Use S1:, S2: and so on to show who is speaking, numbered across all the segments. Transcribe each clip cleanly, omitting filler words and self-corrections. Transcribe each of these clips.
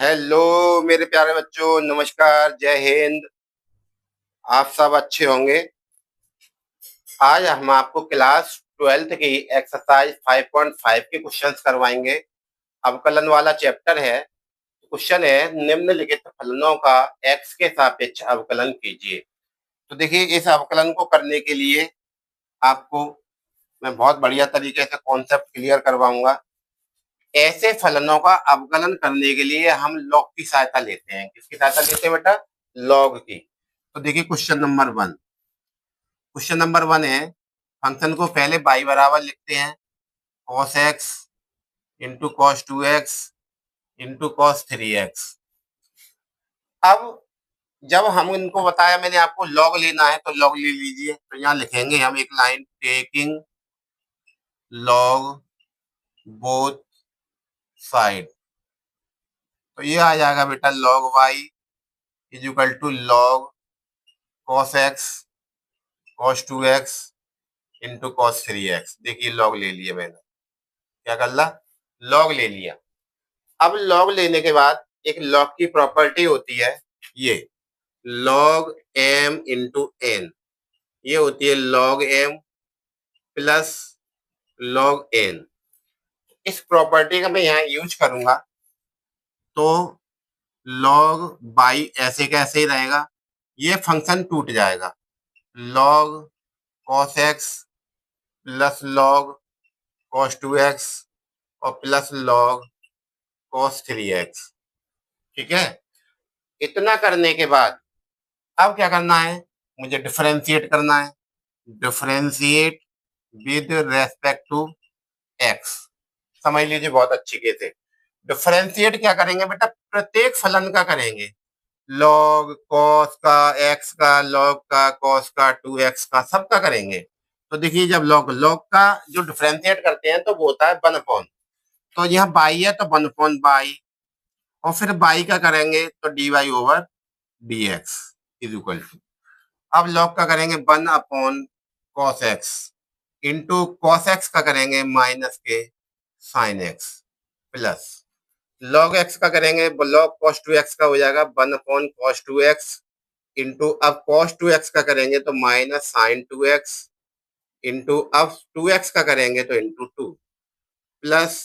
S1: Hello मेरे प्यारे बच्चों, नमस्कार, जय हिंद। आप सब अच्छे होंगे। आज हम आपको क्लास 12th की एक्सरसाइज 5.5 के क्वेश्चंस करवाएंगे। अवकलन वाला चैप्टर है। क्वेश्चन है, निम्नलिखित फलनों का एक्स के सापेक्ष अवकलन कीजिए। तो देखिए, इस अवकलन को करने के लिए आपको मैं बहुत बढ़िया तरीके से कॉन्सेप्ट क्लियर करवाऊंगा। ऐसे फलनों का अवकलन करने के लिए हम लॉग की सहायता लेते हैं। किसकी सहायता लेते हैं बेटा? लॉग की। तो देखिए, क्वेश्चन नंबर वन है, फंक्शन को पहले बाई बराबर लिखते हैं cos x into cos 2x into cos 3x। अब जब हम इनको बताया, मैंने आपको लॉग लेना है तो लॉग ले लीजिए। तो यहाँ लिखेंगे हम एक line, taking log both side. तो ये आ जाएगा बेटा log y is equal to log cos x cos 2x into cos 3x। देखिए, लॉग ले लिया मैंने। क्या कर ला? लॉग ले लिया। अब लॉग लेने के बाद एक लॉग की प्रॉपर्टी होती है, ये लॉग एम इंटू एन। ये होती है log m plus log n. इस प्रॉपर्टी का मैं यहाँ यूज करूंगा तो लॉग बाई ऐसे कैसे ही रहेगा, ये फंक्शन टूट जाएगा। Log cos x plus log cos 2x और प्लस लॉग कॉस 3x। ठीक है। इतना करने के बाद अब क्या करना है? मुझे डिफरेंशिएट करना है। Differentiate with respect to x. समझ लीजिए बहुत अच्छी के से। डिफरेंशिएट क्या करेंगे बेटा? प्रत्येक फलन का करेंगे। लॉग कॉस का, एक्स का, लॉग का, कॉस का, 2x का, सबका करेंगे। तो देखिए, जब लॉग लॉग का जो डिफरेंशिएट करते हैं तो वो होता है 1/। तो यहाँ बाई है तो 1/बाई, और फिर बाई का करेंगे तो dy/dx इज इक्वल टू। अब लॉग का करेंगे 1/cos x into cos x का करेंगे माइनस के sine x plus log x का करेंगे लॉग कॉस 2x का हो जाएगा 1/cos 2x इंटू अब cos 2x का करेंगे तो माइनस साइन 2x इंटू अब 2x का करेंगे तो into 2 plus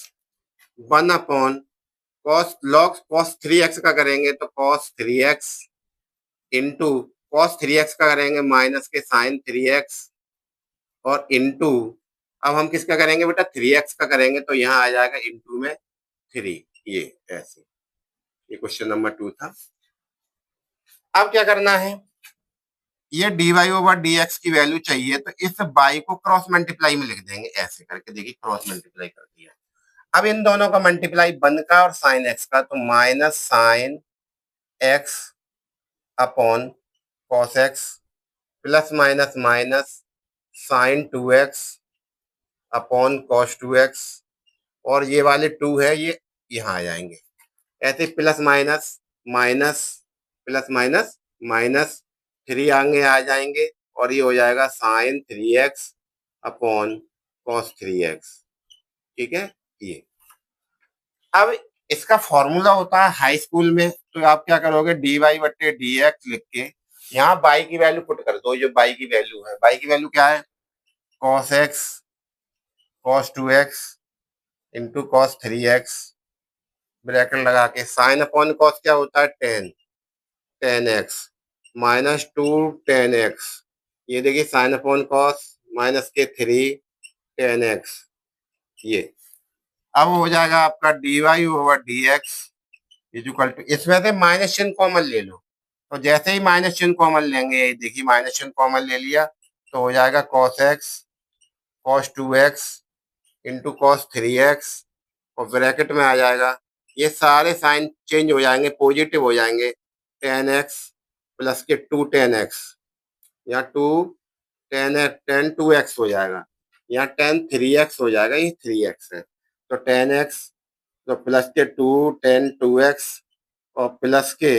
S1: 1/cos log cos 3x का करेंगे तो cos 3x into cos 3x का करेंगे माइनस के साइन 3x और इंटू अब हम किसका करेंगे बेटा? 3x का करेंगे तो यहाँ आ जाएगा इंटू में 3। ये ऐसे। ये क्वेश्चन नंबर 2 था। अब क्या करना है? ये dy/dx की वैल्यू चाहिए तो इस बाई को क्रॉस मल्टीप्लाई में लिख देंगे ऐसे करके। देखिए, क्रॉस मल्टीप्लाई कर दिया। अब इन दोनों का मल्टीप्लाई 1 का और साइन एक्स का, तो minus sine x upon cos x plus minus minus sine 2x upon cos 2x, और ये वाले 2 है ये यहाँ आ जाएंगे ऐसे। Plus minus minus plus minus minus 3 आगे आ जाएंगे और ये हो जाएगा sign 3x upon cos 3x। ठीक है। ये अब इसका फॉर्मूला होता है हाई स्कूल में, तो आप क्या करोगे? dy/dx लिख के यहाँ बाई की वैल्यू पुट कर दो। जो बाई की वैल्यू है, बाई की वैल्यू क्या है? cos x cos 2x into cos 3x bracket लगा के साइन अपॉन कॉस क्या होता है? 10x minus 2 10x। ये देखिए साइन अपॉन कॉस माइनस के 3 10x। ये अब हो जाएगा आपका dy/dx इज इक्वल टू, इसमें से माइनस चिन्ह कॉमन ले लो। तो जैसे ही माइनस चिन्ह कॉमन लेंगे, देखिए माइनस चिन्ह कॉमन ले लिया तो हो जाएगा cos x cos 2x into cos 3x और ब्रैकेट में आ जाएगा, ये सारे साइन चेंज हो जाएंगे, पॉजिटिव हो जाएंगे। 10x प्लस के 2 10x, यहाँ 10 2x हो जाएगा, यहाँ 10 3x हो जाएगा, ये 3x है। तो 10x तो प्लस के 2 10 2x और प्लस के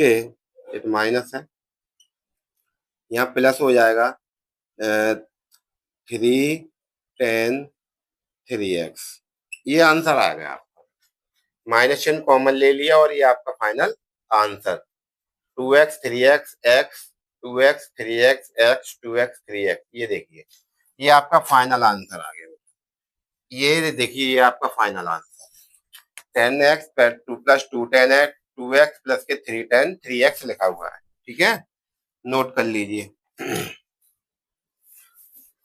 S1: ये तो माइनस है, यहाँ प्लस हो जाएगा 3 10 3x। ये आंसर आ गया आपका। माइनस चिन्ह कॉमन ले लिया और ये आपका final answer 2x 3x x 2x 3x x 2x 3x। ये देखिए ये आपका फाइनल आंसर आ गया। ये देखिए ये आपका final answer 10x two plus 2 10x 2x plus के 3 लिखा हुआ है। ठीक है, नोट कर लीजिए।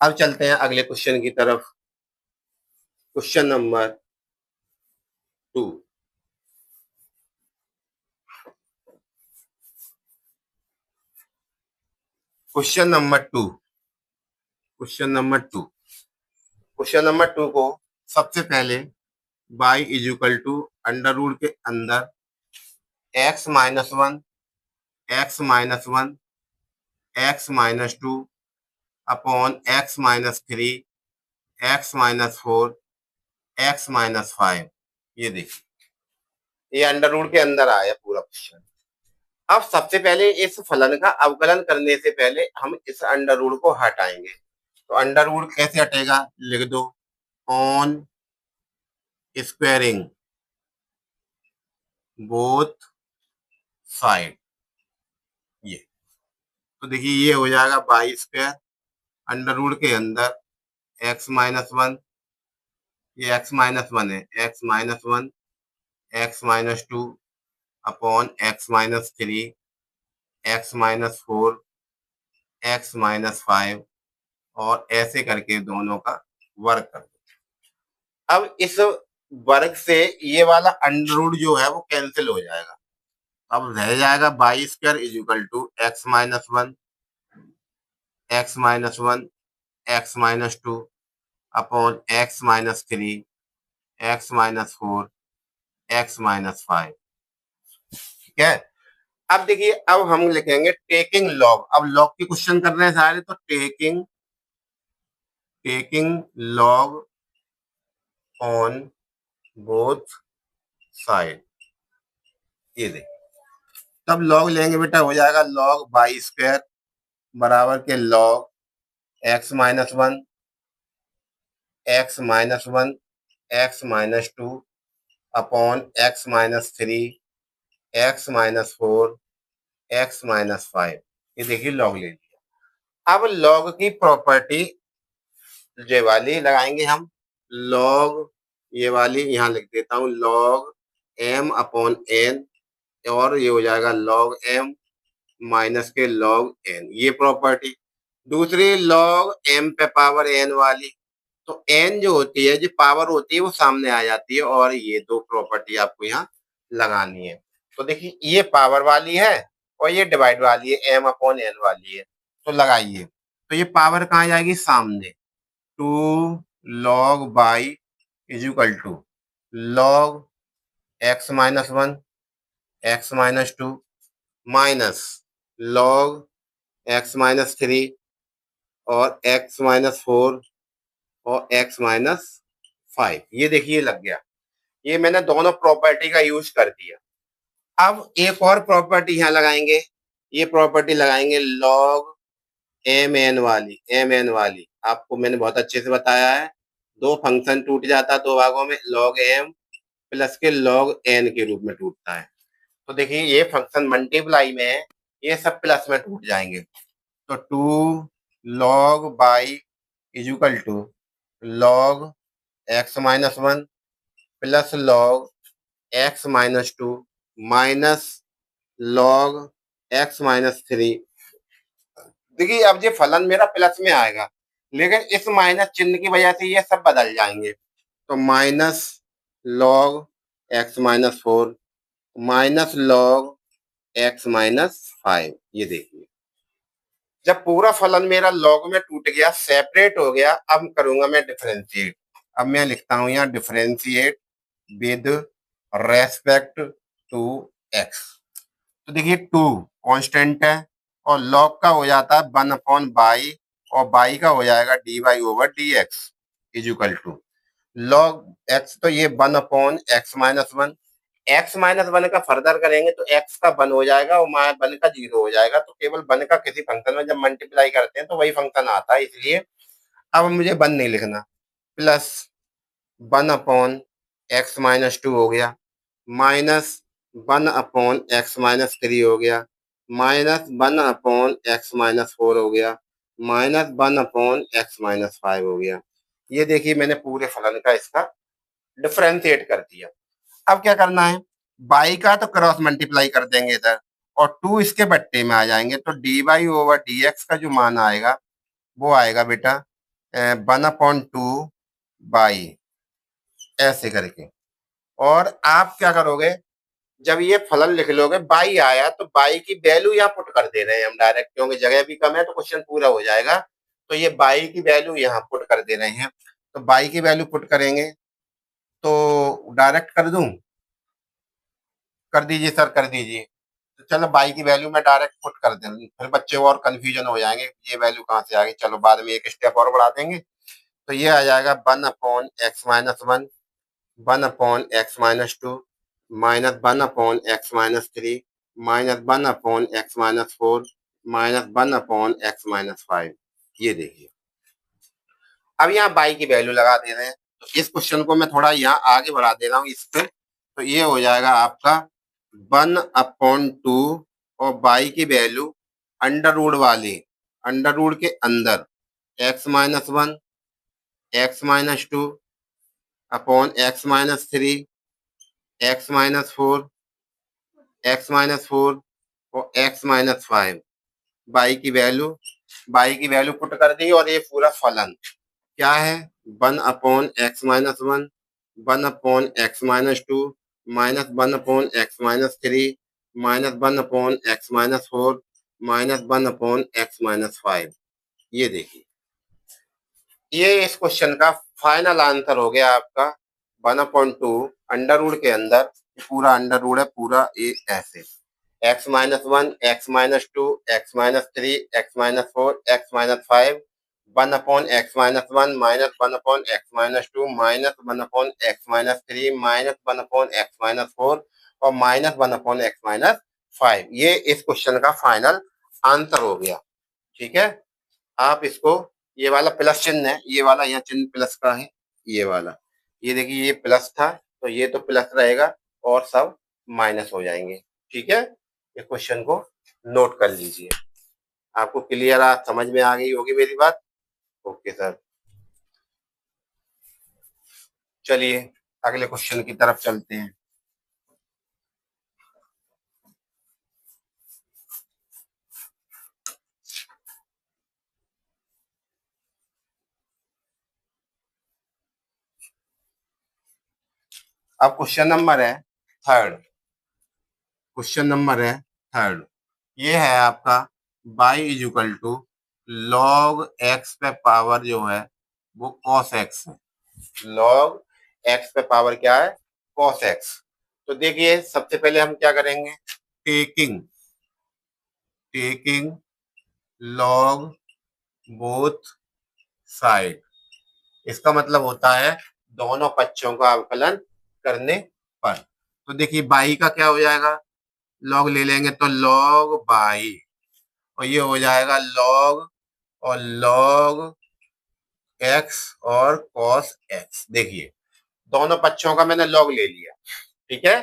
S1: अब चलते हैं अगले क्वेश्चन की तरफ। Question number 2। Question number 2। Question number 2। Question number 2 को सबसे पहले y is equal to under root के अंदर x-1 x-1 x-2 upon x-3 x-4 x-5। ये देखिए ये अंडर रूट के अंदर आया पूरा क्वेश्चन। अब सबसे पहले इस फलन का अवकलन करने से पहले हम इस अंडर रूट को हटाएंगे। तो अंडर रूट कैसे हटेगा, लिख दो ऑन स्क्वायरिंग बोथ साइड। ये तो देखिए ये हो जाएगा बाई स्क्वायर अंडर रूट के अंदर x-1, ये x-1 है, x-1 x-2 upon x-3 x-4 x-5 और ऐसे करके दोनों का वर्ग कर दो। अब इस वर्ग से ये वाला अंडर रूट जो है वो कैंसिल हो जाएगा। अब रह जाएगा y square is equal to x-1 x-1 x-2 upon x-3 x-4 x-5। ठीक है, अब देखिए अब हम लिखेंगे टेकिंग लॉग। अब लॉग के क्वेश्चन कर रहे हैं सारे, तो taking log on both side. ये देखिए तब लॉग लेंगे बेटा, हो जाएगा लॉग बाई स्क्वायर बराबर के log x-1 x-1 x-2 upon x-3 x-4 x-5। ये देखिए लॉग ले लिया। अब लॉग की प्रॉपर्टी ये वाली लगाएंगे हम, लॉग ये वाली यहाँ लिख देता हूँ लॉग m अपॉन n और ये हो जाएगा लॉग m माइनस के लॉग n। ये प्रॉपर्टी। दूसरी लॉग m पे पावर n वाली, तो n जो होती है जो पावर होती है वो सामने आ जाती है और ये दो प्रॉपर्टी आपको यहाँ लगानी है। तो देखिए ये पावर वाली है और ये डिवाइड वाली है, m अपॉन n वाली है। तो लगाइए, तो ये पावर कहाँ जाएगी, सामने। 2 log y is equal to log x-1 x-2 minus log x-3 और x-4 और x-5। ये देखिए लग गया, ये मैंने दोनों प्रॉपर्टी का यूज कर दिया। अब एक और प्रॉपर्टी यहाँ लगाएंगे, ये प्रॉपर्टी लगाएंगे लॉग mn वाली। आपको मैंने बहुत अच्छे से बताया है, दो फंक्शन टूट जाता दो भागों में, लॉग m प्लस के लॉग n के रूप में टूटता है। तो देखिए ये फंक्शन मल्टीप्लाई में है, ये सब प्लस में टूट जाएंगे। तो 2 log y is equal to log x-1 plus log x-2 minus log x-3। देखिए अब ये फलन मेरा प्लस में आएगा, लेकिन इस माइनस चिन्ह की वजह से ये सब बदल जाएंगे। तो minus log x-4 minus log x-5। ये देखिए जब पूरा फलन मेरा लॉग में टूट गया, सेपरेट हो गया, अब करूंगा मैं डिफरेंशिएट। अब मैं लिखता हूं यहाँ differentiate with respect to x। तो देखिए 2 कांस्टेंट है और लॉग का हो जाता है 1 अपॉन बाई और बाई का हो जाएगा D y over d x is equal to log x। तो ये 1 अपॉन x-1, x-1 का फर्दर करेंगे तो x का 1 हो जाएगा और 1 का 0 हो जाएगा। तो केवल 1 का किसी फंक्शन में जब मल्टीप्लाई करते हैं तो वही फंक्शन आता है, इसलिए अब मुझे 1 नहीं लिखना। प्लस 1 अपॉन x-2 हो गया माइनस 1/x-3 हो गया, -1/x-4 हो गया, -1/x-5 हो गया। ये देखिए मैंने पूरे फलन का इसका डिफरेंशिएट कर दिया। अब क्या करना है, बाई का तो क्रॉस मल्टीप्लाई कर देंगे इधर और 2 इसके बट्टे में आ जाएंगे, तो dy/dx का जो मान आएगा वो आएगा बेटा 1/2 बाई, ऐसे करके। और आप क्या करोगे, जब ये फलन लिख लोगे, बाई आया तो बाई की वैल्यू यहाँ पुट कर दे रहे हैं हम डायरेक्ट, क्योंकि जगह भी कम है तो क्वेश्चन पूरा हो जाएगा। तो ये बाई की वैल्यू यहाँ पुट कर दे रहे हैं, तो बाई की वैल्यू पुट करेंगे तो डायरेक्ट कर दूं, कर दीजिए सर, कर दीजिए। तो चलो बाई की वैल्यू मैं डायरेक्ट पुट कर दें, फिर बच्चे और कंफ्यूजन हो जाएंगे ये वैल्यू कहाँ से आ गई। चलो बाद में एक स्टेप और बढ़ा देंगे, तो ये आ जाएगा 1/x-1, 1/x-2, -1/x-3, -1/x-4, -1/x-5। ये देखिए, अब यहाँ बाई की वैल्यू लगा दे रहे हैं, तो इस क्वेश्चन को मैं थोड़ा यहाँ आगे बढ़ा दे रहा हूँ इस पे, तो ये हो जाएगा आपका 1/2 और बाई की वैल्यू अंडर रूट वाली, अंडर रूट के अंदर x-1, x-2 upon x-3, x-4, x-4 और x-5। बाई की वैल्यू पुट कर दी और ये पूरा फलन क्या है, 1/x-1, 1/x-2, -1/x-3, -1/x-4, -1/x-5। ये देखिए, ये इस क्वेश्चन का फाइनल आंसर हो गया आपका 1/2 अंडर रूट के अंदर, पूरा अंडर रूट है पूरा, ये ऐसे x-1, x-2, x-3, x-4, x-5, 1/x-1, -1/x-2, -1/x-3, -1/x-4 और -1/x-5। ये इस क्वेश्चन का फाइनल आंसर हो गया। ठीक है, आप इसको, ये वाला प्लस चिन्ह है, ये वाला यहाँ चिन्ह प्लस का है, ये वाला, ये देखिए ये प्लस था तो ये तो प्लस रहेगा और सब माइनस हो जाएंगे। ठीक है, ये क्वेश्चन को नोट कर लीजिए। आपको क्लियर, आज समझ में आ गई होगी मेरी बात। ओके सर, चलिए अगले क्वेश्चन की तरफ चलते हैं। अब क्वेश्चन नंबर है थर्ड, क्वेश्चन नंबर है थर्ड। ये है आपका y is equal to log x पे पावर जो है वो कॉस एक्स है। लॉग एक्स पे पावर क्या है, कॉस एक्स। तो देखिए सबसे पहले हम क्या करेंगे, taking taking log both side, इसका मतलब होता है दोनों पक्षों का अवकलन करने पर। तो देखिए बाई का क्या हो जाएगा, लॉग ले लेंगे तो लॉग बाई, और ये हो जाएगा लॉग और लॉग एक्स और कॉस एक्स। देखिए दोनों पक्षों का मैंने लॉग ले लिया। ठीक है,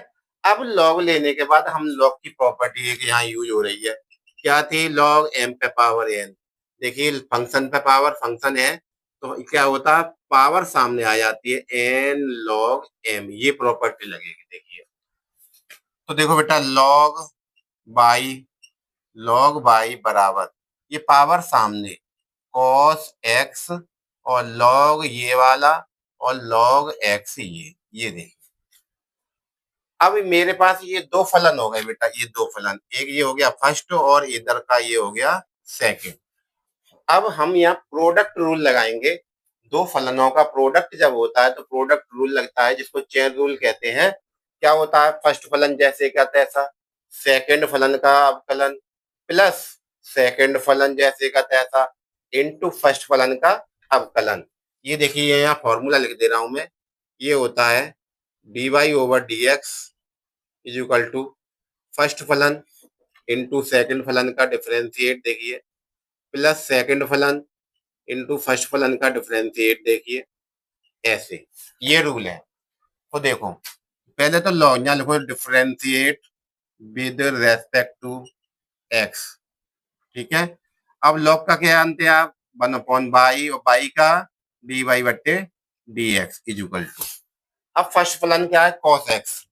S1: अब लॉग लेने के बाद हम लॉग की प्रॉपर्टी एक यहाँ यूज हो रही है, क्या थी, लॉग एम पे पावर एन। देखिए फंक्शन पे पावर फंक्शन है तो क्या होता है, पावर सामने आ जाती है, एन लॉग एम, ये प्रॉपर्टी लगेगी। देखिए तो देखो बेटा, लॉग बाई बराबर, ये पावर सामने कॉस एक्स और लॉग ये वाला और लॉग एक्स ये देखिए। अब मेरे पास ये दो फलन हो गए बेटा, ये दो फलन, एक ये हो गया फर्स्ट और इधर का ये हो गया सेकंड। अब हम यहाँ प्रोडक्ट रूल लगाएंगे। दो फलनों का प्रोडक्ट जब होता है तो प्रोडक्ट रूल लगता है, जिसको चेन रूल कहते हैं। क्या होता है, फर्स्ट फलन जैसे का तैसा, सेकंड फलन का अवकलन प्लस सेकंड फलन जैसे का तैसा इनटू फर्स्ट फलन का अवकलन। ये देखिए यहाँ फॉर्मूला लिख दे रहा हूं मैं, ये होता है dy/dx is equal to first फलन इंटू सेकेंड फलन का डिफरेंशिएट, देखिए प्लस सेकेंड फलन इंटू फर्स्ट फलन का डिफरेंशिएट, देखिए ऐसे, ये रूल है। तो देखो पहले तो लॉग यहाँ लिखो differentiate with respect to x, ठीक है। अब लॉग का क्या जानते हैं आप, 1/बाई, और बाई का डी वाई बट्टे d x is equal to. अब फर्स्ट फलन क्या है, कॉस एक्स।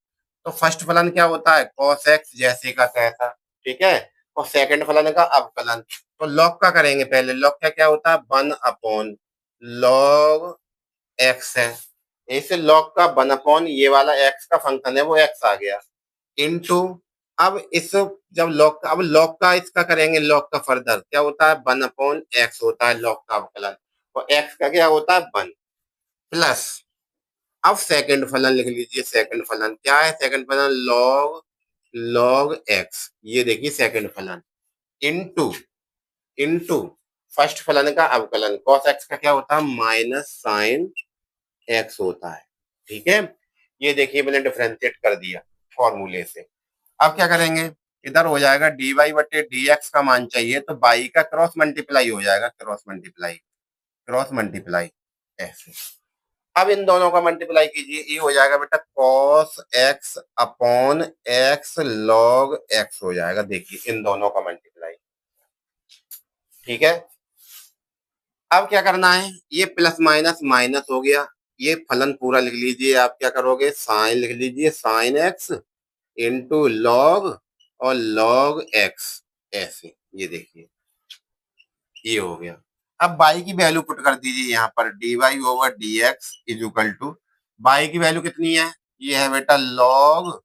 S1: तो फर्स्ट फलन क्या होता है, कॉस एक्स जैसे का तैसा, ठीक है। और सेकंड फलन का अवकलन। तो लॉग का करेंगे पहले, लॉग का क्या होता है, 1/लॉग एक्स है। ऐसे लॉग का 1/ ये वाला एक्स का फंक्शन है वो एक्स आ गया, इनटू, अब इस जब लॉग का, अब लॉग का इसका करेंगे, लॉग का फर्दर क्या होता है, 1/एक्स होता है लॉग का अवकलन, और एक्स का क्या होता है 1 प्लस। अब सेकंड फलन लिख लीजिए, सेकंड फलन क्या है, सेकंड फलन लॉग लॉग एक्स, ये देखिए सेकंड फलन, इनटू इनटू फर्स्ट फलन का अवकलन, कॉस एक्स का क्या होता है माइनस साइन एक्स होता है, ठीक है। ये देखिए मैंने डिफरेंशिएट कर दिया फॉर्मूले से। अब क्या करेंगे, इधर हो जाएगा डी वाई बटे डी एक्स का मान चाहिए, तो बाई का क्रॉस मल्टीप्लाई हो जाएगा, क्रॉस मल्टीप्लाई ऐसे। अब इन दोनों का मल्टीप्लाई कीजिए, ये हो जाएगा बेटा cos x upon x log x हो जाएगा, देखिए इन दोनों का मल्टीप्लाई, ठीक है। अब क्या करना है, ये प्लस माइनस माइनस हो गया, ये फलन पूरा लिख लीजिए, आप क्या करोगे, साइन लिख लीजिए, साइन एक्स इंटू लॉग और लॉग एक्स ऐसे, ये देखिए ये हो गया। अब बाई की वैल्यू पुट कर दीजिए यहाँ पर, d y over d x is equal to, y की वैल्यू कितनी है, ये है बेटा लॉग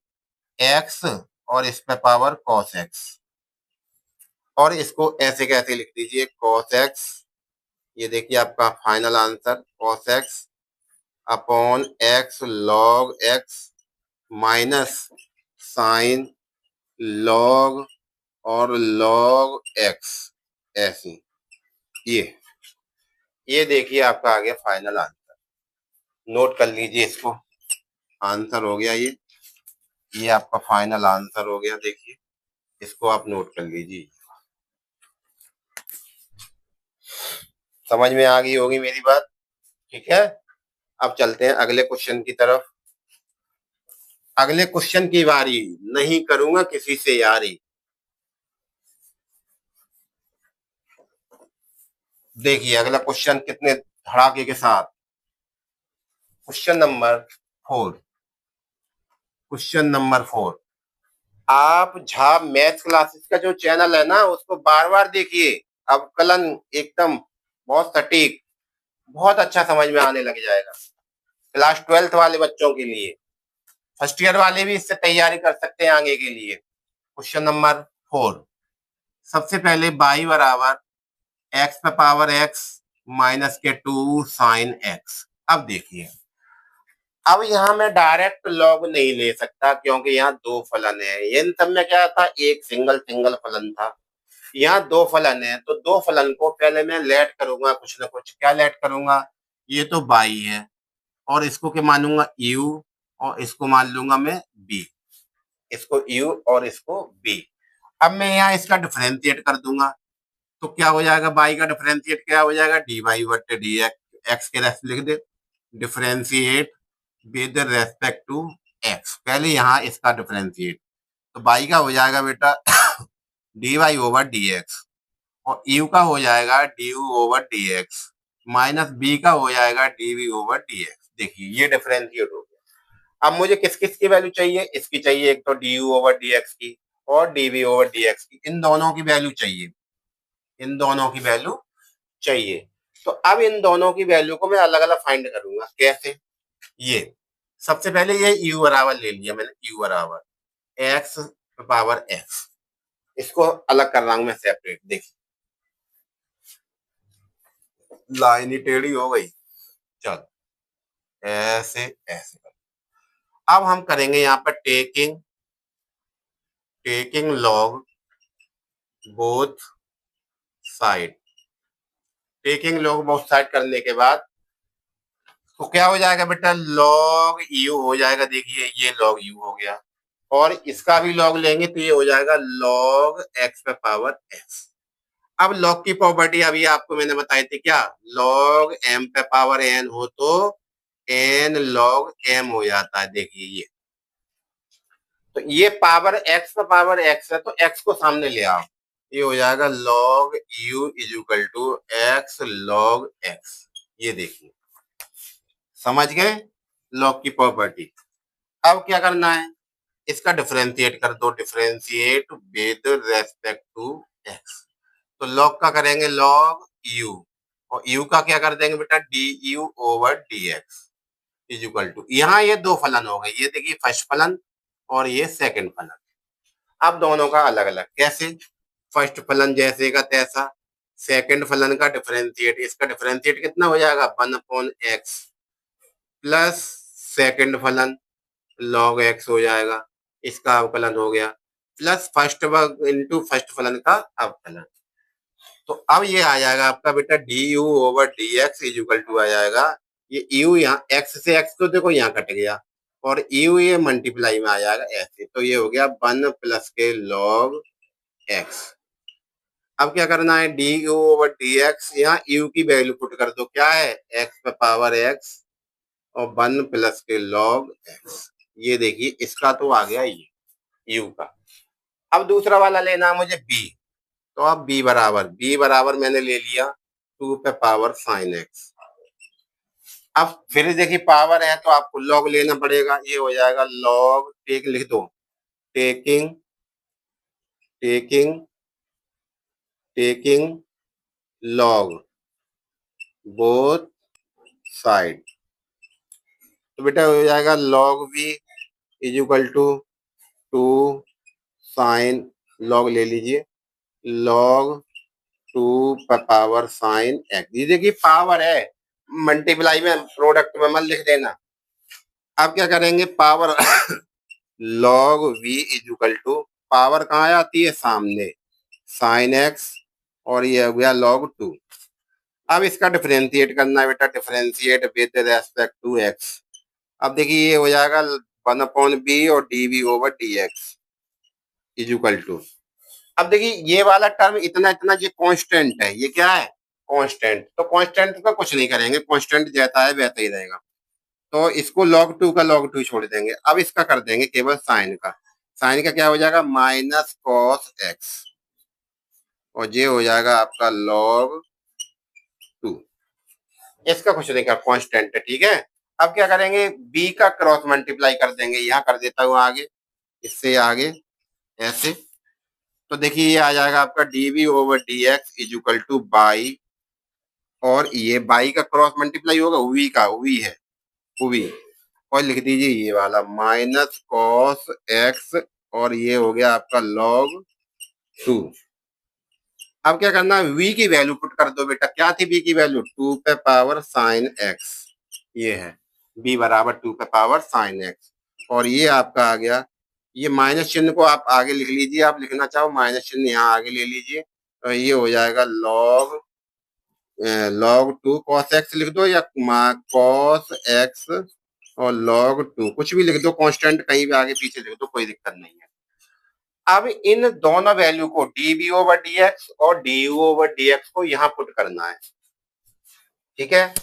S1: एक्स और इस पे पावर कॉस एक्स, और इसको ऐसे कैसे लिख दीजिए कॉस एक्स, ये देखिए आपका final answer cos x upon x log x minus sign log और लॉग एक्स ऐसे, ये देखिए आपका आ गया फाइनल आंसर, नोट कर लीजिए इसको, आंसर हो गया ये आपका फाइनल आंसर हो गया, देखिए इसको आप नोट कर लीजिए। समझ में आ गई होगी मेरी बात, ठीक है। अब चलते हैं अगले क्वेश्चन की तरफ। अगले क्वेश्चन की बारी, नहीं करूंगा किसी से यारी। देखिए अगला क्वेश्चन कितने धड़ाके के साथ, क्वेश्चन नंबर 4, क्वेश्चन नंबर 4। आप झा मैथ क्लासेस का जो चैनल है ना, उसको बार बार देखिए, अवकलन एकदम बहुत सटीक, बहुत अच्छा समझ में आने लग जाएगा। क्लास 12th वाले बच्चों के लिए, फर्स्ट ईयर वाले भी इससे तैयारी कर सकते हैं आगे के लिए। क्वेश्चन नंबर 4, सबसे पहले बाई बराबर एक्स पे पावर एक्स माइनस के 2 साइन एक्स। अब देखिए, अब यहाँ मैं डायरेक्ट लॉग नहीं ले सकता, क्योंकि यहाँ दो फलन है, इन सब में क्या था, एक सिंगल सिंगल फलन था, यहाँ दो फलन है, तो दो फलन को पहले मैं लेट करूंगा कुछ ना कुछ, क्या लेट करूंगा, ये तो बाई है, और इसको क्या मानूंगा यू, और इसको मान लूंगा मैं बी, इसको यू और इसको बी। अब मैं यहाँ इसका डिफरेंशिएट कर दूंगा, तो क्या हो जाएगा, बाई का डिफरेंशिएट क्या हो जाएगा, डी वाई बटे डी एक्स, एक्स के रेस्ट लिख दे, differentiate with respect to X, पहले यहाँ इसका डिफरेंशिएट, तो बाई का हो जाएगा बेटा d y over d x, और यू का हो जाएगा d u over d x, minus b का हो जाएगा d v over d x. देखिए ये डिफरेंशिएट हो गया। अब मुझे किस किस की वैल्यू चाहिए, इसकी चाहिए, एक तो d u over d x की और d v over d x की, इन दोनों की वैल्यू चाहिए, इन दोनों की वैल्यू चाहिए। तो अब इन दोनों की वैल्यू को मैं अलग अलग फाइंड करूंगा, कैसे, ये सबसे पहले ये यू बराबर ले लिया मैंने, यू बराबर एक्स पावर एक्स, इसको अलग कर रहा हूं मैं सेपरेट, देखिए लाइन ही टेढ़ी हो गई, चलो ऐसे ऐसे कर। अब हम करेंगे यहाँ पर taking taking log both side, taking log both side करने के बाद तो क्या हो जाएगा बेटा, लॉग यू हो जाएगा, देखिए ये लॉग यू हो गया, और इसका भी लॉग लेंगे तो ये हो जाएगा लॉग एक्स पे पावर एक्स। अब लॉग की प्रॉपर्टी अभी आपको मैंने बताई थी, क्या, लॉग एम पे पावर एन हो तो एन लॉग एम हो जाता है, देखिए ये तो ये पावर एक्स का पावर एक्स है, तो एक्स को सामने ले आओ, ये हो जाएगा log u is equal to x log x। ये देखिए, समझ गए लॉग की प्रॉपर्टी। अब क्या करना है, इसका डिफरेंशिएट कर दो, differentiate with respect to x. तो लॉग का करेंगे log u, और u का क्या कर देंगे बेटा, du over dx is equal to, यहाँ ये दो फलन हो गए, ये देखिए फर्स्ट फलन और ये सेकंड फलन। अब दोनों का अलग अलग कैसे, फर्स्ट फलन जैसे का तैसा, सेकंड फलन का डिफरेंशिएट, इसका डिफरेंशिएट कितना हो जाएगा 1/x प्लस सेकंड फलन log x हो जाएगा, इसका अवकलन हो गया, प्लस फर्स्ट वर्ग इंटू फर्स्ट फलन का अवकलन। तो अब ये आ जाएगा आपका बेटा du over dx is equal to आ जाएगा, ये u यहाँ x से x तो देखो यहाँ कट गया, और u ये मल्टीप्लाई में आ जाएगा ऐसे, तो ये हो गया 1 प्लस के log x। अब क्या करना है, du ओवर dx, यहाँ u की वैल्यू पुट कर दो, क्या है x पे पावर x और 1 प्लस के log x। ये देखिए इसका तो आ गया ये u का। अब दूसरा वाला लेना है मुझे b, तो अब b बराबर मैंने ले लिया 2 पे पावर साइन x। अब फिर देखिए पावर है तो आपको log लेना पड़ेगा, ये हो जाएगा log, टेक लिख दो, taking taking taking log both side. तो बेटा हो जाएगा log v is equal to 2 sine, log ले लीजिए, log 2 पावर साइन x। ये देखिए पावर है, मल्टीप्लाई में प्रोडक्ट में मत लिख देना। अब क्या करेंगे, power log v is equal to, power कहाँ आती है सामने, साइन x, और ये हो गया log 2। अब इसका डिफरेंशिएट करना है बेटा, differentiate with respect to x। अब देखिए ये हो जाएगा 1/b और dv over dx is equal to, अब देखिए ये वाला टर्म इतना इतना ये कांस्टेंट है, ये क्या है कांस्टेंट, तो कांस्टेंट का कुछ नहीं करेंगे, कांस्टेंट जैसा है वैसा ही रहेगा, तो इसको log 2 का log 2 छोड़ देंगे। अब इसका कर देंगे केवल साइन का, साइन का क्या हो जाएगा माइनस कॉस x, और ये हो जाएगा आपका log 2। इसका कुछ नहीं कर, कांस्टेंट है, ठीक है। अब क्या करेंगे, b का क्रॉस मल्टीप्लाई कर देंगे, यहाँ कर देता हूँ आगे, इससे आगे ऐसे, तो देखिए ये आ जाएगा आपका dv over dx is equal to by, और ये बाई का क्रॉस मल्टीप्लाई होगा v का, v है v, और लिख दीजिए ये वाला माइनस कॉस x, और ये हो गया आपका log 2। अब क्या करना है, v की वैल्यू पुट कर दो बेटा, क्या थी v की वैल्यू 2 पे पावर साइन x, ये है b बराबर 2 पे पावर साइन x, और ये आपका आ गया, ये माइनस चिन्ह को आप आगे लिख लीजिए, आप लिखना चाहो माइनस चिन्ह यहाँ आगे ले लीजिए, तो ये हो जाएगा log 2 cos x लिख दो, या cos x और log 2 कुछ भी लिख दो, कांस्टेंट कहीं भी आगे पीछे लिख दो, कोई दिक्कत नहीं है। अब इन दोनों वैल्यू को dv ओवर dx और du ओवर dx को यहाँ पुट करना है, ठीक है।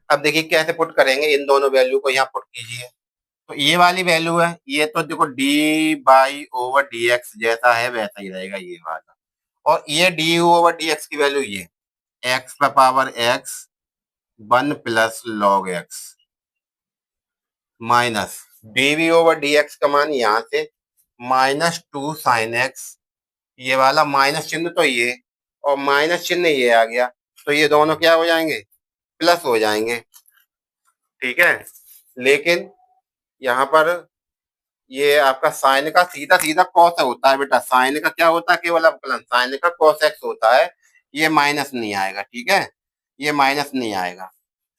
S1: अब देखिए कैसे पुट करेंगे, इन दोनों वैल्यू को यहाँ पुट कीजिए, तो ये वाली वैल्यू है, ये तो देखो d बाई ओवर dx जैसा है वैसा ही रहेगा ये वाला, और ये du ओवर dx की वैल्यू ये x पे power x 1 plus log x minus dv over dx का मान यहाँ से माइनस 2 साइन x, ये वाला माइनस चिन्ह तो ये, और माइनस चिन्ह ये आ गया, तो ये दोनों क्या हो जाएंगे प्लस हो जाएंगे, ठीक है। लेकिन यहाँ पर ये आपका साइन का सीधा सीधा कॉस होता है बेटा, साइन का क्या होता है केवल अवकलन, साइन का कॉस एक्स होता है, ये माइनस नहीं आएगा, ठीक है, ये माइनस नहीं आएगा,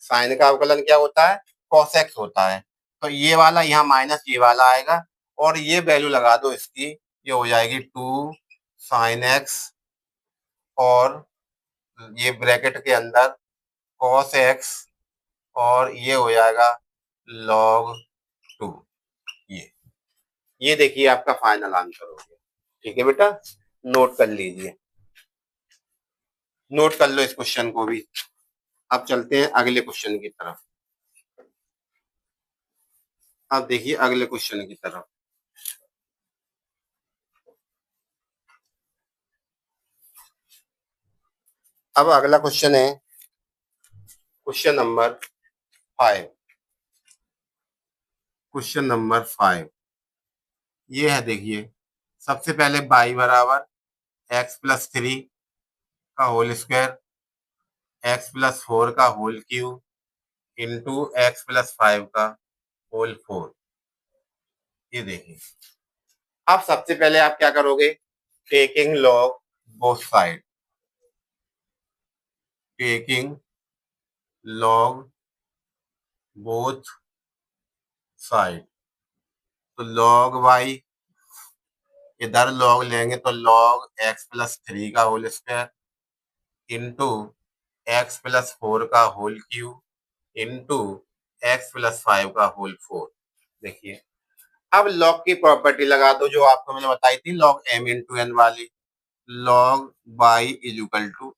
S1: साइन का अवकलन क्या होता है कॉस एक्स होता है, तो ये वाला यहाँ माइनस ये वाला आएगा, और ये वैल्यू लगा दो इसकी, ये हो जाएगी 2 साइन एक्स, और ये ब्रैकेट के अंदर कॉस एक्स, और ये हो जाएगा log 2। ये देखिए आपका फाइनल आंसर हो गया, ठीक है बेटा, नोट कर लीजिए, नोट कर लो इस क्वेश्चन को भी। अब चलते हैं अगले क्वेश्चन की तरफ। अब देखिए अगले क्वेश्चन की तरफ, अब अगला क्वेश्चन है क्वेश्चन नंबर 5। क्वेश्चन नंबर 5 ये है, देखिए सबसे पहले y बराबर x+3 का होल स्क्वायर x+4 का होल क्यूब इंटू x+5 का होल 4। ये देखिए, अब सबसे पहले आप क्या करोगे, taking log both side, taking log both side, तो लॉग y, इधर लॉग लेंगे तो लॉग x+3 का होल स्क्वायर इंटू x+4 का होल क्यूब इंटू x+5 का होल 4। देखिए, अब लॉग की प्रॉपर्टी लगा दो जो आपको मैंने बताई थी, लॉग m इंटू n वाली। Log y is equal to,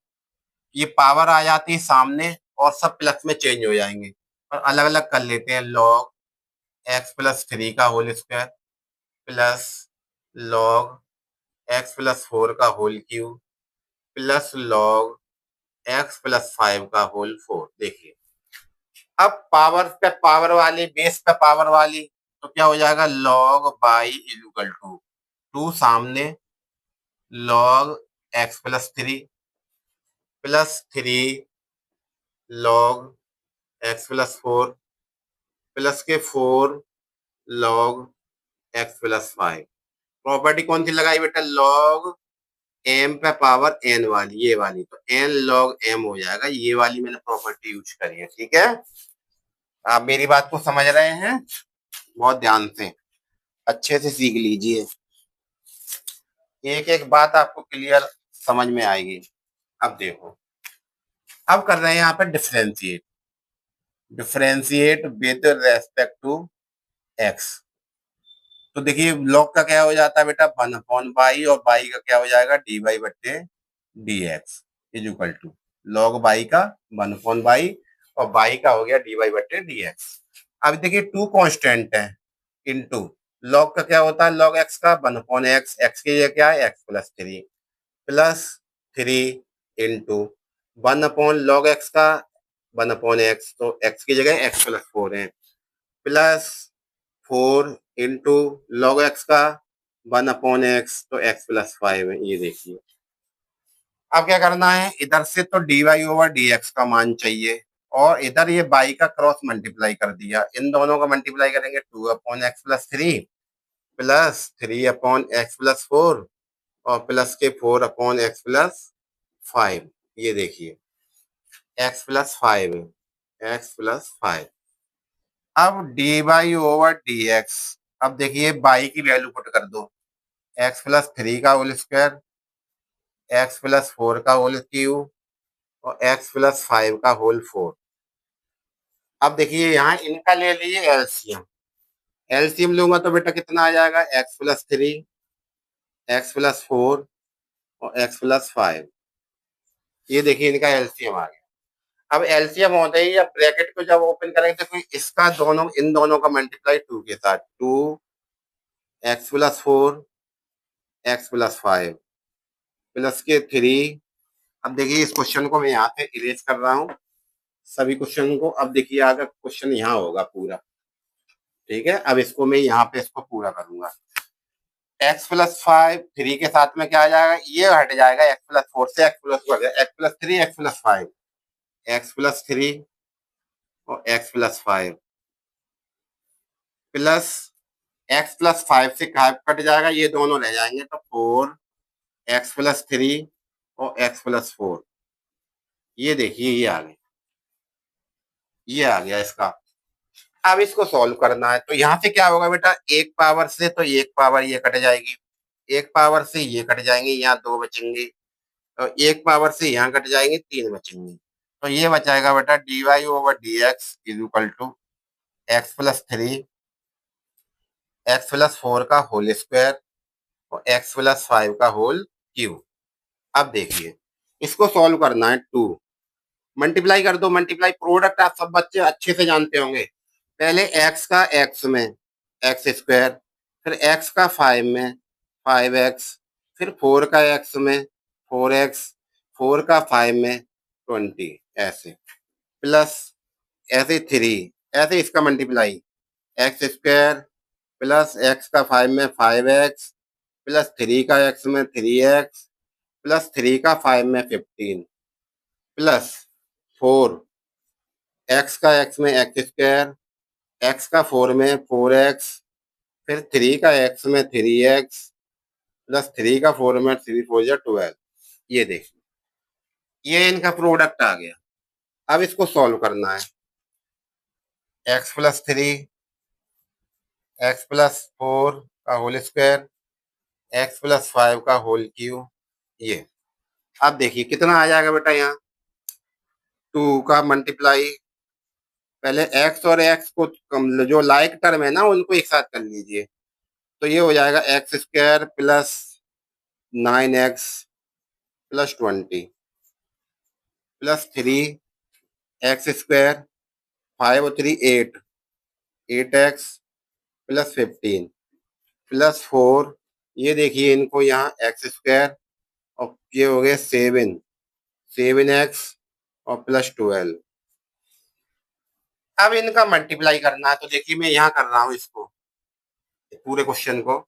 S1: ये पावर आ जाती है सामने और सब प्लस में चेंज हो जाएंगे, और अलग अलग कर लेते हैं। लॉग x+3 का whole square plus log x+4 का whole cube plus log x+5 का होल 4। देखिए, अब पावर पे पावर वाली, बेस पे पावर वाली, तो क्या हो जाएगा, log y is equal to 2 सामने log x+3 plus 3 log x+4 plus के 4 लॉग x+5। प्रॉपर्टी कौन सी लगाई बेटा, लॉग m पे पावर n वाली, ये वाली, तो n log m हो जाएगा। ये वाली मैंने प्रॉपर्टी यूज करी है, ठीक है। आप मेरी बात को समझ रहे हैं, बहुत ध्यान से अच्छे से सीख लीजिए, एक एक बात आपको क्लियर समझ में आएगी। अब देखो, अब कर रहे हैं यहाँ पे differentiate, differentiate with respect to x। तो देखिए, लॉग का क्या हो जाता है बेटा, 1/y, और y का क्या हो जाएगा, dy/dx is equal to log y का 1/y और y का हो गया dy/dx। अब देखिए, टू कांस्टेंट है इनटू लॉग का क्या होता है, लॉग x का 1/x, x की जगह क्या है, x+3 plus 3 into 1/log x का 1/x, तो x की जगह x+4 है, प्लस 4 इंटू लॉग एक्स का 1/x, तो x+5 है। ये देखिए, अब क्या करना है, इधर से तो dy/dx का मान चाहिए, और इधर ये y का क्रॉस मल्टीप्लाई कर दिया, इन दोनों का मल्टीप्लाई करेंगे 2/x+3 प्लस 3/x+4 और प्लस के 4/x+5। ये देखिए, x+5 है, x+5। अब dy/dx, अब देखिए y की वैल्यू पुट कर दो, x+3 का होल स्क्वायर, x+4 का होल क्यूब और x+5 का होल 4। अब देखिए, यहाँ इनका ले लीजिए एलसीएम, एलसीएम लूंगा तो बेटा कितना आ जाएगा, x+3, x+4 और x+5। ये देखिए, इनका एलसीएम आ गया। अब एलसीएम होते ही, अब ब्रैकेट को जब ओपन करेंगे तो फिर इसका दोनों, इन दोनों का मल्टीप्लाई 2 के साथ, 2x+4 x+5 प्लस के 3। अब देखिए, इस क्वेश्चन को मैं यहाँ से इरेज कर रहा हूँ, सभी क्वेश्चन को। अब देखिए, आगे क्वेश्चन यहाँ होगा पूरा, ठीक है। अब इसको मैं यहाँ पे इसको पूरा करूंगा, x+5 3 के साथ में क्या आ जाएगा, ये हट जाएगा, x+4 से x+4, x+3 x+5, x+3 और x+5 प्लस x+5 से कट जाएगा, ये दोनों रह जाएंगे, तो 4x+3 और x+4। ये देखिए, ये आ गया इसका। अब इसको सॉल्व करना है, तो यहाँ से क्या होगा बेटा, एक पावर से तो एक पावर ये कट जाएगी, एक पावर से ये कट जाएंगे, यहाँ 2 बचेंगे, और एक पावर से यहाँ कट जाएंगे, 3 बचेंगे। तो ये बचाएगा बेटा dy/dx is equal to x+3 x+4 का होल स्क्वायर और x+5 का होल क्यूब। अब देखिए, इसको सॉल्व करना है, 2 मल्टीप्लाई कर दो, मल्टीप्लाई प्रोडक्ट आप सब बच्चे अच्छे से जानते होंगे। पहले x का x में x², फिर x का 5 में 5x, फिर 4 का x में 4x, 4 का 5 में 20 ऐसे, प्लस ऐसे 3, ऐसे इसका multiply x square plus x का 5 में 5x प्लस 3 का x में 3x प्लस 3 का 5 में 15 प्लस 4 एक्स का x में एक्स स्क्वायर, एक्स का 4 में 4x, फिर 3 का x में 3x प्लस 3 का 4 में 3 4 जा 12। ये देखिए, ये इनका प्रोडक्ट आ गया। अब इसको सॉल्व करना है। x प्लस 3 एक्स प्लस 4 का होल स्क्वायर एक्स प्लस 5 का होल क्यूब। ये अब देखिए कितना आ जाएगा बेटा, यहाँ 2 का मल्टीप्लाई, पहले x और x को जो लाइक टर्म है ना उनको एक साथ कर लीजिए, तो ये हो जाएगा x square plus 9x plus 20 plus 3x square 5 और 3 8x प्लस 15 प्लस 4, ये देखिए इनको यहाँ एक्स स्क्वायर और ये हो गए 7x और प्लस 12। अब इनका मल्टीप्लाई करना है, तो देखिए मैं यहाँ कर रहा हूँ इसको, पूरे क्वेश्चन को।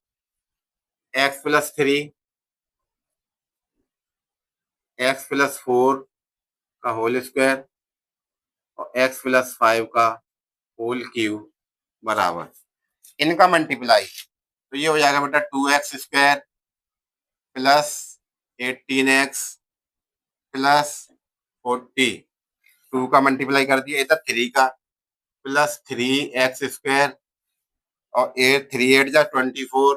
S1: x प्लस 3 एक्स प्लस 4 का होल स्क्वायर और x प्लस 5 का होल क्यूब बराबर इनका मल्टीप्लाई, तो ये हो जाएगा बेटा 2x square plus 18x plus 40, 2 का मल्टीप्लाई कर दिया इधर 3 का, प्लस 3x स्क्वायर और 3 8 जा 24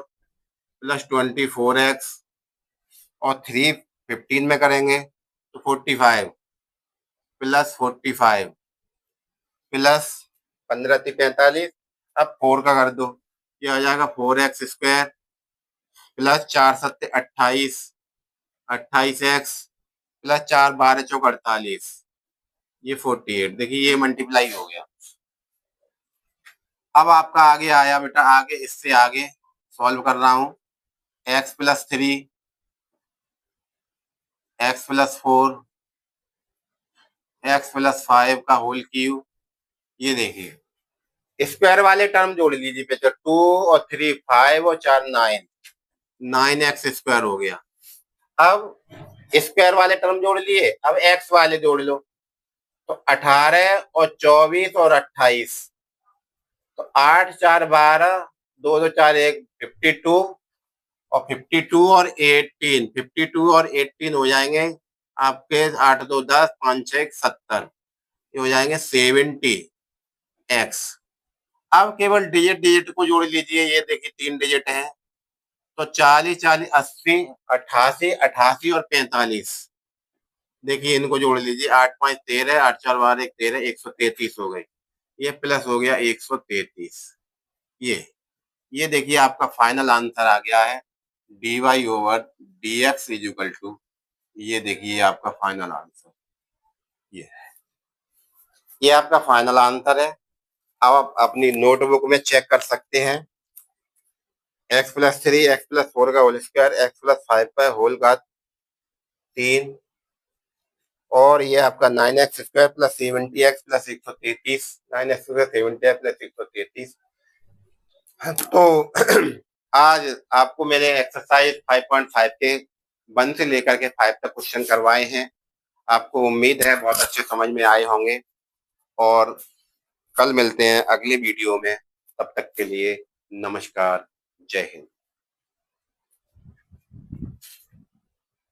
S1: प्लस 24x और 3 15 में करेंगे तो 45 प्लस 45 प्लस 15 थी 45। अब 4 का कर दो, ये आ जाएगा 4x square plus 4 7 28 28x plus 4 12 चौक 48, ये 48। देखिए ये मल्टीप्लाई हो गया। अब आपका आगे आया बेटा, आगे इससे आगे सॉल्व कर रहा हूं। x plus 3 x plus 4 x plus 5 का होल क्यूब। ये देखिए स्क्वायर वाले टर्म जोड़ लीजिए बेटा, 2 और 3 5 और 4 9x स्क्वायर हो गया। अब स्क्वायर वाले टर्म जोड़ लिए, अब एक्स वाले जोड़ लो, तो 18 और 24 और 28, तो 8 4 12 2 2 4 1 52 और 52 और 18 52 और 18 हो जाएंगे आपके 8 2 10 5 6 70, ये हो जाएंगे 70x। अब केवल डिजिट डिजिट को जोड़ लीजिए, ये देखिए 3 डिजिट है, तो 40 40 80 88 88 और 45, देखिए इनको जोड़ लीजिए, 8 5 13 8 4 12 1 13 133 हो गई, ये प्लस हो गया 133। ये देखिए आपका फाइनल आंसर आ गया है dy over dx is equal to, ये देखिए आपका फाइनल आंसर, ये आपका फाइनल आंसर है। अब आप अपनी नोटबुक में चेक कर सकते हैं। x प्लस 3 एक्स प्लस 4 का होल स्क्वायर एक्स प्लस 5 का होल घात 3 और ये आपका 9x square plus 70x plus 133, 9x square 70x plus 133। तो आज आपको मैंने एक्सरसाइज 5.5 के 1 से लेकर के 5 तक क्वेश्चन करवाए हैं। आपको उम्मीद है बहुत अच्छे समझ में आए होंगे और कल मिलते हैं अगले वीडियो में। तब तक के लिए नमस्कार, जय हिंद।